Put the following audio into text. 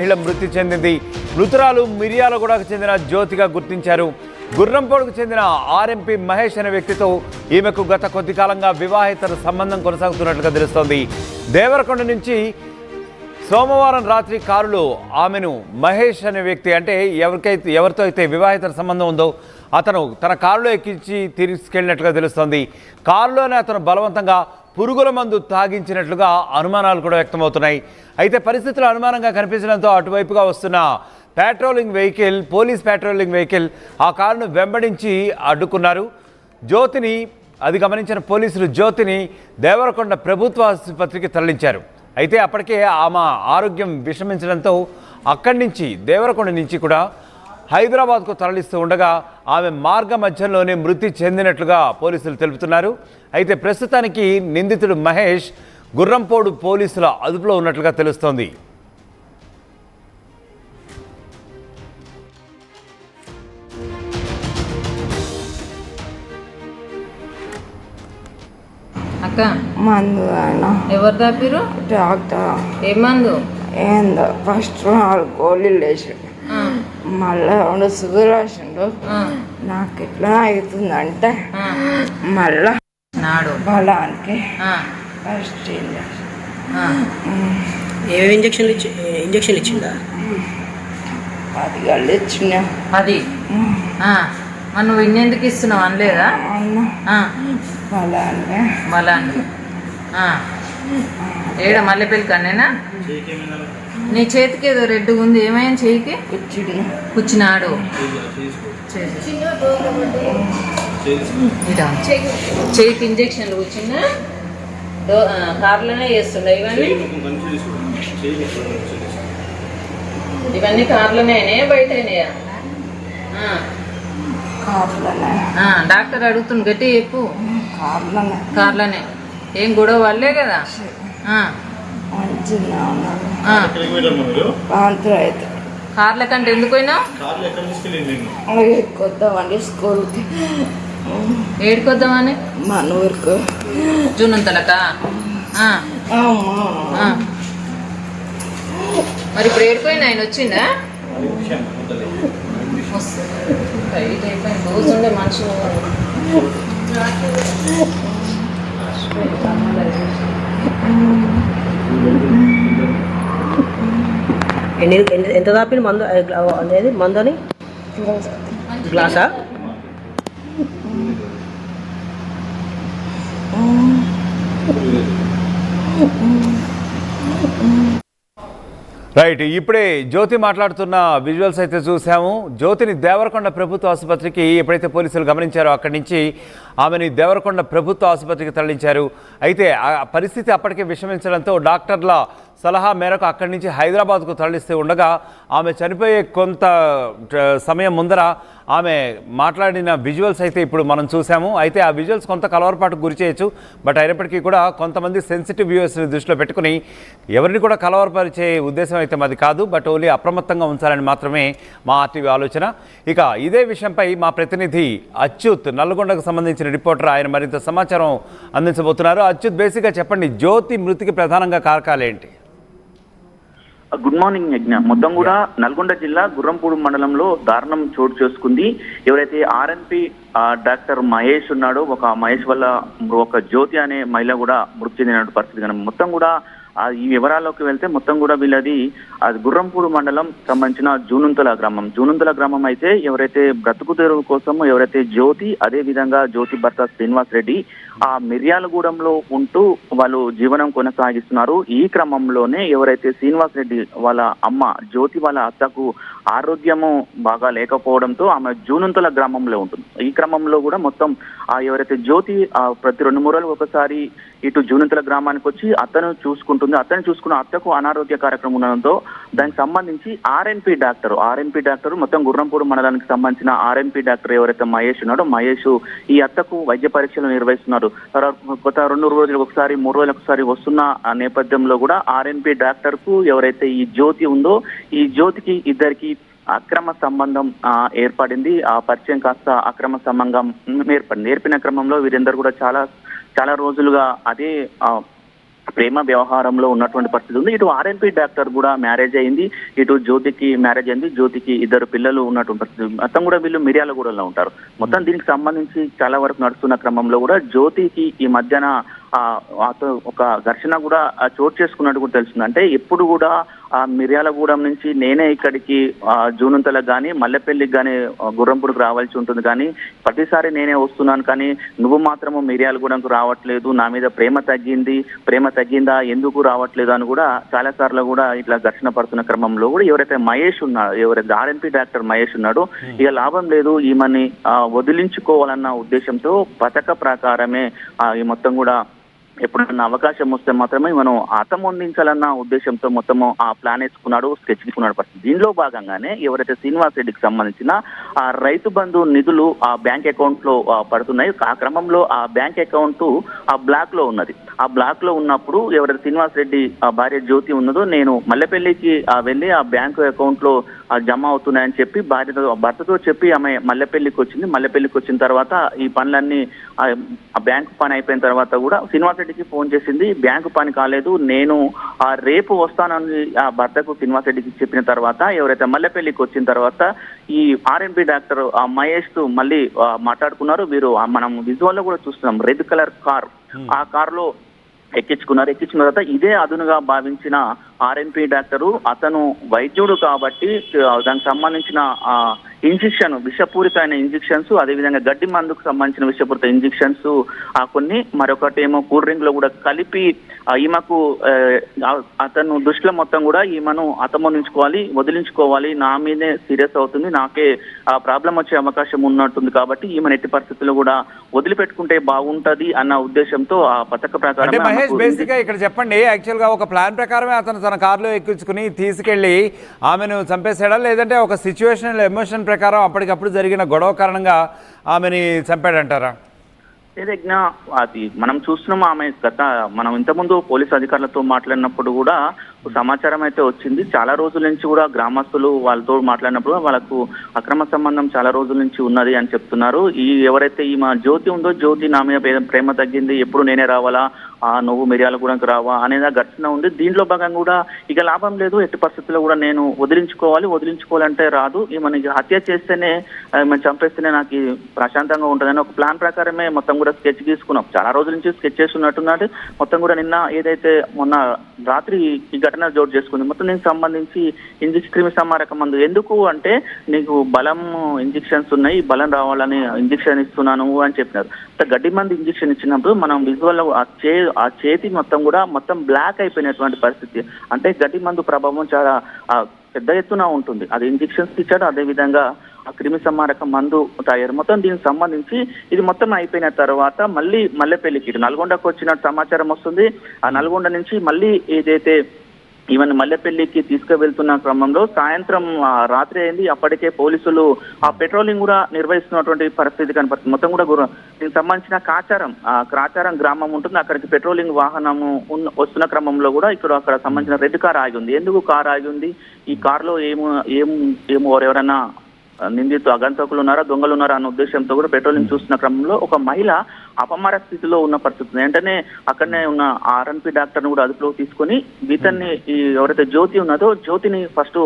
మహిళ మృతి చెందింది. మృతురాలు మిర్యాలగూడకు చెందిన జ్యోతిగా గుర్తించారు. గుర్రంపోడుకు చెందిన ఆర్ఎంపీ మహేష్ అనే వ్యక్తితో ఈమెకు గత కొద్ది కాలంగా వివాహేతర సంబంధం కొనసాగుతున్నట్లుగా తెలుస్తోంది. దేవరకొండ నుంచి సోమవారం రాత్రి కారులో ఆమెను మహేష్ అనే వ్యక్తి, అంటే ఎవరితో అయితే వివాహేతర సంబంధం ఉందో అతను తన కారులో ఎక్కించి తీసుకెళ్ళినట్లుగా తెలుస్తోంది. కారులోనే అతను బలవంతంగా పురుగుల మందు తాగించినట్లుగా అనుమానాలు కూడా వ్యక్తమవుతున్నాయి. అయితే పరిస్థితులు అనుమానంగా కనిపించడంతో అటువైపుగా వస్తున్న పోలీస్ పెట్రోలింగ్ వెహికల్ ఆ కారును వెంబడించి అడ్డుకున్నారు. అది గమనించిన పోలీసులు జ్యోతిని దేవరకొండ ప్రభుత్వ ఆసుపత్రికి తరలించారు. అయితే అప్పటికే ఆమె ఆరోగ్యం విషమించడంతో అక్కడి నుంచి దేవరకొండ నుంచి కూడా హైదరాబాద్కు తరలిస్తూ ఉండగా ఆమె మార్గ మధ్యంలోనే మృతి చెందినట్లుగా పోలీసులు తెలుపుతున్నారు. అయితే ప్రస్తుతానికి నిందితుడు మహేష్ గుర్రంపోడు పోలీసుల అదుపులో ఉన్నట్లుగా తెలుస్తోంది. అక్క మందు ఎవరు తప్పిరు? డాక్టర్. ఏ మందు? ఏందో ఫస్ట్ 4 గోళీలు వేసి మళ్ళీ 2 షుగర్ రాసిండు. నాకు ఎట్లా అవుతుందంటే మళ్ళా నాడు బలానికి ఫస్ట్ ఏమేమి ఇంజక్షన్లు ఇచ్చిందా? 10 గళ్ళు ఇచ్చిన. అది మరి నువ్వు ఇన్నెందుకు ఇస్తున్నావు అనలేదా? బలానికి బలాన్ని ఏడ మల్లెపల్లి కన్నేనా? నీ చేతికి ఏదో రెడ్గా ఉంది, ఏమైనా చేయికి కూర్చున్నాడు. చేయికి ఇంజక్షన్లు కూర్చున్నా కార్లోనే చేస్తుండే. ఇవన్నీ కార్లోనే అయినాయా బయట అయినాయా? డాక్టర్ అడుగుతుంది గట్టి చెప్పు. కార్లోనే. ఏం గొడవ వాళ్ళే కదా? కార్ల కంటే ఎందుకు పోయినావు? కొద్దామండి స్కూల్కి. ఏడుకొద్దామని? మన ఊరికి జూనంతలకా? మరి ఇప్పుడు ఏడుకోయినా ఆయన వచ్చిందా? రోజు ఉండే మనుషులు ఎంత దాపిన మందు అనేది? మందు అని గ్లాసా? రైట్, ఇప్పుడే జ్యోతి మాట్లాడుతున్న విజువల్స్ అయితే చూసాము. జ్యోతిని దేవరకొండ ప్రభుత్వ ఆసుపత్రికి ఎప్పుడైతే పోలీసులు గమనించారో అక్కడి నుంచి ఆమెని దేవరకొండ ప్రభుత్వ ఆసుపత్రికి తరలించారు. అయితే ఆ పరిస్థితి అప్పటికే విషమించడంతో డాక్టర్ల సలహా మేరకు అక్కడి నుంచి హైదరాబాద్కు తరలిస్తూ ఉండగా ఆమె చనిపోయే కొంత సమయం ముందర ఆమె మాట్లాడిన విజువల్స్ అయితే ఇప్పుడు మనం చూసాము. అయితే ఆ విజువల్స్ కొంత కలవరపాటుకు గురి చేయొచ్చు. బట్ అయినప్పటికీ కూడా కొంతమంది సెన్సిటివ్ వ్యూవర్స్ని దృష్టిలో పెట్టుకుని ఎవరిని కూడా కలవరపరిచే ఉద్దేశం అయితే మాది కాదు. బట్ ఓన్లీ అప్రమత్తంగా ఉంచాలని మాత్రమే మా ఆర్టీవీ ఆలోచన. ఇక ఇదే విషయంపై మా ప్రతినిధి అచ్యుత్, నల్గొండకు సంబంధించిన రిపోర్టర్, ఆయన మరింత సమాచారం అందించబోతున్నారు. అచ్యుత్, బేసిక్గా చెప్పండి, జ్యోతి మృతికి ప్రధానంగా కారకాలేంటి? గుడ్ మార్నింగ్ యజ్ఞ. మొత్తం కూడా నల్గొండ జిల్లా గుర్రంపూడి మండలంలో దారుణం చోటు చేసుకుంది. ఎవరైతే ఆర్ఎన్పి డాక్టర్ మహేష్ ఉన్నాడో, ఒక మహేష్ వల్ల ఒక జ్యోతి అనే మహిళ కూడా మృతి చెందిన పరిస్థితి. కానీ మొత్తం కూడా ఈ వివరాల్లోకి వెళ్తే మొత్తం కూడా వీళ్ళది అది గుర్రంపూడి మండలం సంబంధించిన జూనుంతల గ్రామం అయితే ఎవరైతే బ్రతుకు తెరువు కోసం ఎవరైతే జ్యోతి, అదే విధంగా జ్యోతి భర్త శ్రీనివాస్ రెడ్డి ఆ మిర్యాలగూడెంలో ఉంటూ వాళ్ళు జీవనం కొనసాగిస్తున్నారు. ఈ క్రమంలోనే ఎవరైతే శ్రీనివాస్ రెడ్డి వాళ్ళ అమ్మ జ్యోతి వాళ్ళ అత్తకు ఆరోగ్యము బాగా లేకపోవడంతో ఆమె జూనుంతల గ్రామంలో ఉంటుంది. ఈ క్రమంలో కూడా మొత్తం ఎవరైతే జ్యోతి ప్రతి 2-3 రోజులకు ఒకసారి ఇటు జూనుంతల గ్రామానికి వచ్చి అతను చూసుకుంటుంది. అతను చూసుకున్న అత్తకు అనారోగ్య కార్యక్రమం ఉండడంతో దానికి సంబంధించి ఆర్ఎన్పి డాక్టర్ మొత్తం గుర్రంపూడి మండలానికి సంబంధించిన ఆర్ఎన్పి డాక్టర్ ఎవరైతే మహేష్ ఉన్నాడో, మహేష్ ఈ అత్తకు వైద్య పరీక్షలు నిర్వహిస్తున్నారు. గత 2 రోజులకు ఒకసారి 3 రోజులకు ఒకసారి వస్తున్న నేపథ్యంలో కూడా ఆర్ఎన్పి డాక్టర్ కు ఎవరైతే ఈ జ్యోతి ఉందో, ఈ జ్యోతికి ఇద్దరికి అక్రమ సంబంధం ఏర్పడింది. ఆ పరిచయం కాస్త అక్రమ సంబంధం ఏర్పడింది. ఏర్పిన క్రమంలో వీరందరూ కూడా చాలా రోజులుగా అదే ప్రేమ వ్యవహారంలో ఉన్నటువంటి పరిస్థితి ఉంది. ఇటు ఆర్ఎన్పి డాక్టర్ కూడా మ్యారేజ్ అయింది, ఇటు జ్యోతికి మ్యారేజ్ అయింది, జ్యోతికి 2 పిల్లలు ఉన్నటువంటి పరిస్థితి. మొత్తం కూడా వీళ్ళు మిర్యాలగూడలో ఉంటారు. మొత్తం దీనికి సంబంధించి చాలా వరకు నడుస్తున్న క్రమంలో కూడా జ్యోతికి ఈ మధ్యన ఒక ఘర్షణ కూడా చోటు చేసుకున్నట్టు కూడా తెలుస్తుంది. అంటే ఎప్పుడు కూడా మిర్యాలగూడెం నుంచి నేనే ఇక్కడికి జూనంతలకు కానీ మల్లెపల్లికి కానీ గుర్రంపూడికి రావాల్సి ఉంటుంది, కానీ ప్రతిసారి నేనే వస్తున్నాను, కానీ నువ్వు మాత్రము మిర్యాలగూడెంకు రావట్లేదు, నా మీద ప్రేమ తగ్గిందా, ఎందుకు రావట్లేదు అని కూడా చాలా సార్లు కూడా ఇట్లా ఘర్షణ పడుతున్న క్రమంలో కూడా ఎవరైతే ఆర్ఎన్పి డాక్టర్ మహేష్ ఉన్నాడో ఇక లాభం లేదు, ఈమెని వదిలించుకోవాలన్న ఉద్దేశంతో పథక ప్రకారమే ఈ మొత్తం కూడా ఎప్పుడన్నా అవకాశం వస్తే మాత్రమే మనం అందించాలన్న ఉద్దేశంతో మొత్తము ఆ ప్లాన్ వేసుకున్నాడు, స్కెచ్ తీసుకున్నాడు పరిస్థితి. దీనిలో భాగంగానే ఎవరైతే శ్రీనివాస్ రెడ్డికి సంబంధించిన ఆ రైతు బంధు నిధులు ఆ బ్యాంక్ అకౌంట్ లో పడుతున్నాయి, ఆ క్రమంలో ఆ బ్యాంక్ అకౌంట్ ఆ బ్లాక్ లో ఉన్నది. ఆ బ్లాక్ లో ఉన్నప్పుడు ఎవరైతే శ్రీనివాస్ రెడ్డి భార్య జ్యోతి ఉన్నదో, నేను మల్లెపల్లికి వెళ్ళి ఆ బ్యాంకు అకౌంట్ లో జమ అవుతున్నాయని చెప్పి భర్తతో చెప్పి ఆమె మల్లెపల్లికి వచ్చింది. మల్లెపల్లికి వచ్చిన తర్వాత ఈ పనులన్నీ ఆ బ్యాంకు పని అయిపోయిన తర్వాత కూడా శ్రీనివాస్ రెడ్డికి ఫోన్ చేసింది. బ్యాంకు పని కాలేదు, నేను రేపు వస్తానని ఆ భర్తకు శ్రీనివాస్ రెడ్డికి చెప్పిన తర్వాత ఎవరైతే మల్లెపల్లికి వచ్చిన తర్వాత ఈ ఆర్ఎన్బి డాక్టర్ మహేష్ తో మళ్ళీ మాట్లాడుకున్నారు. వీరు మనం విజువల్ లో కూడా చూస్తున్నాం, రెడ్ కలర్ కార్, ఆ కార్ లో ఎక్కించుకున్న తర్వాత ఇదే అదునుగా భావించిన ఆర్ఎన్పి డాక్టరు, అతను వైద్యుడు కాబట్టి దానికి సంబంధించిన ఇంజెక్షన్ విషపూరితమైన ఇంజెక్షన్స్, అదేవిధంగా గడ్డి మందుకు సంబంధించిన విషపూరిత ఇంజెక్షన్స్ కొన్ని, మరొకటి ఏమో కూల్ డ్రింక్ లో కూడా కలిపి ఈమెకు అతను దృష్టిలో మొత్తం కూడా ఈమెను వదిలించుకోవాలి, నా మీదే సీరియస్ అవుతుంది, నాకే ప్రాబ్లం వచ్చే అవకాశం ఉన్నట్టుంది, కాబట్టి ఈమెను ఎట్టి పరిస్థితుల్లో కూడా వదిలిపెట్టుకుంటే బాగుంటది అన్న ఉద్దేశంతో ఆ పథక ప్రకారం. మహేష్ బేసిక్ గా ఇక్కడ చెప్పండి, యాక్చువల్ గా ఒక ప్లాన్ ప్రకారమే అతను తన కారులో ఎక్కించుకుని తీసుకెళ్లి ఆమెను చంపేసాడా, లేదంటే ఒక సిచ్యువేషనల్ ఎమోషన్ ప్రకారం అప్పటికప్పుడు జరిగిన గొడవ కారణంగా ఆమెని చంపాడంటారా? ఏదైనా అది మనం చూస్తున్నాము. ఆమె మనం ఇంతకుముందు పోలీసు అధికారులతో మాట్లాడినప్పుడు కూడా సమాచారం అయితే వచ్చింది. చాలా రోజుల నుంచి కూడా గ్రామస్తులు వాళ్ళతో మాట్లాడినప్పుడు వాళ్ళకు అక్రమ సంబంధం చాలా రోజుల నుంచి ఉన్నది అని చెప్తున్నారు. ఎవరైతే ఈమె జ్యోతి ఉందో, జ్యోతి నా మీద ప్రేమ తగ్గింది, ఎప్పుడు నేనే రావాలా, నువ్వు మిర్యాలగూడెంకు రావా అనేది ఘర్షణ ఉంది. దీంట్లో భాగంగా కూడా ఇక లాభం లేదు, ఎట్టి పరిస్థితుల్లో కూడా నేను వదిలించుకోవాలంటే రాదు, ఈమెను హత్య చేస్తేనే చంపేస్తేనే నాకు ప్రశాంతంగా ఉంటుందని ఒక ప్లాన్ ప్రకారమే మొత్తం కూడా స్కెచ్ తీసుకున్నాం. చాలా రోజుల నుంచి స్కెచ్ చేసి ఉన్నట్టున్నాడు. మొత్తం కూడా నిన్న ఏదైతే మొన్న రాత్రి ఈ ఘటన జోడు చేసుకుంది. మొత్తం దీనికి సంబంధించి క్రిమి సంహారక మందు ఎందుకు అంటే, నీకు బలం ఇంజెక్షన్స్ ఉన్నాయి, బలం రావాలని ఇంజెక్షన్ ఇస్తున్నాను అని చెప్పినారు. గడ్డి మంది ఇంజెక్షన్ ఇచ్చినప్పుడు మనం విజువల్ ఆ చేతి మొత్తం బ్లాక్ అయిపోయినటువంటి పరిస్థితి. అంటే గడ్డి మందు ప్రభావం చాలా పెద్ద ఎత్తున ఉంటుంది. అది ఇంజెక్షన్స్ ఇచ్చాడు, అదేవిధంగా ఆ క్రిమి సంహారక మందు తయారు. మొత్తం దీనికి సంబంధించి ఇది మొత్తం అయిపోయిన తర్వాత మళ్ళీ మల్లెపల్లికి నల్గొండకు వచ్చిన సమాచారం వస్తుంది. ఆ నల్గొండ నుంచి మళ్ళీ ఏదైతే ఈవెన్ మల్లెపల్లికి తీసుకువెళ్తున్న క్రమంలో సాయంత్రం రాత్రి అయింది. అప్పటికే పోలీసులు ఆ పెట్రోలింగ్ కూడా నిర్వహిస్తున్నటువంటి పరిస్థితి కనపడుతుంది. మొత్తం కూడా దీనికి సంబంధించిన క్రాచారం గ్రామం ఉంటుంది, అక్కడికి పెట్రోలింగ్ వాహనము వస్తున్న క్రమంలో కూడా అక్కడ సంబంధించిన రెడ్ కార్ ఆగి ఉంది. ఎందుకు కార్ ఆగి ఉంది, ఈ కారులో ఎవరైనా అగంతకులు ఉన్నారా, దొంగలు ఉన్నారా అన్న ఉద్దేశంతో కూడా పెట్రోలింగ్ చూస్తున్న క్రమంలో ఒక మహిళ అపమార స్థితిలో ఉన్న పరిస్థితి. వెంటనే అక్కడనే ఉన్న ఆర్ఎన్పి డాక్టర్ని కూడా అదుపులోకి తీసుకొని వీతన్ని ఎవరైతే జ్యోతి ఉన్నదో జ్యోతిని ఫస్ట్